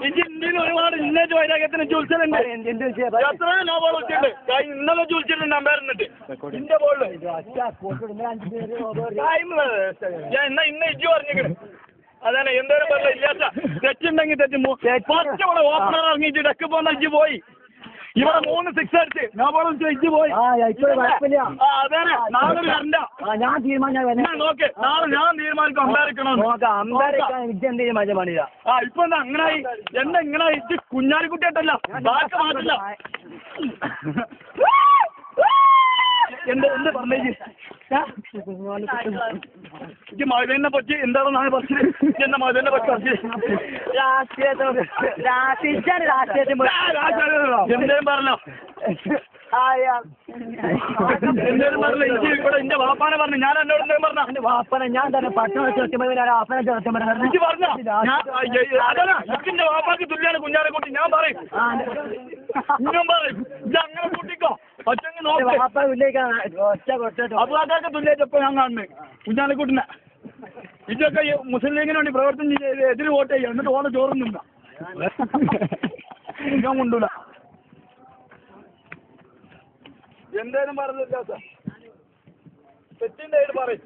ഇന്ത്യയിൽ ഒരുപാട് ഇന്നേറ്റ് വൈരാഗ്യത്തിന് ജുൽസലുണ്ട്. എത്രയോ നോബോൾ വെച്ചിട്ടുണ്ട്. ഇന്നലെ ജുൽസിട്ടുണ്ട് അമ്പയറിന്നിട്ട് ഇന്റെ ബോളില് എന്നാ ഇന്ന് ഇജ്ജു പറഞ്ഞിരിക്കണ്. അതാണ് എന്തോരം പറഞ്ഞ ഇല്ലാത്ത തെറ്റുണ്ടെങ്കിൽ ഫസ്റ്റ് ഇവിടെ ഓപ്പണർ ഇറങ്ങിയിട്ട് ഡക്ക് പോകുന്ന ഇജ്ജ് പോയി. ഇവിടെ 3 6 അടിച്ച് നോബോൾ ഇജ്ജ് പോയി. അതെ നാളെ വരണ്ട. നോക്ക് നാളെ ഞാൻ തീരുമാനിക്കും അമ്പയറിക്കണം. ഇപ്പൊ എന്താ അങ്ങനായി എന്താ ഇങ്ങനെ ഇജ്ജ് കുഞ്ഞാലിക്കുട്ടിയായിട്ടല്ല ബാക്കി മാറ്റില്ല. എന്ത് പറഞ്ഞേക്ക് മഴനെ പറ്റി എന്താണെന്നാണ് പറഞ്ഞത്. എന്താ മഴനെ പറ്റി എന്തേലും പറഞ്ഞോ. എന്തേലും പറഞ്ഞ ഇവിടെ എന്റെ വാപ്പാനെ പറഞ്ഞു. ഞാൻ എന്നോട് എന്തേലും പറഞ്ഞ എന്റെ വാപ്പനെ ഞാൻ തന്നെ പട്ടണം എനിക്ക് പറഞ്ഞ അതല്ല എന്റെ വാപ്പാക്ക് തുല്യാണ് കുഞ്ഞാലിക്കുട്ടി. ഞാൻ പറയും ഇന്നും പറയും ഇത് അങ്ങനെ കൂട്ടിക്കോ. പറ്റെങ്കിൽ നോക്കാം അബുദാക്കാർക്ക് തുല്യായിട്ടപ്പോ ഞാൻ കാണുന്നത് കുഞ്ഞാലിക്കുട്ടിനെ. ഇതൊക്കെ മുസ്ലിം ലീഗിന് വേണ്ടി പ്രവർത്തനം ചെയ്ത് എതിര് വോട്ട് ചെയ്യുക. എന്നിട്ട് ഓനെ ചോറുന്നില്ല ഞാൻ കൊണ്ടൂല. എന്തേലും പറഞ്ഞില്ല സാർ തെറ്റിന്റെ ആയിട്ട് പറയും.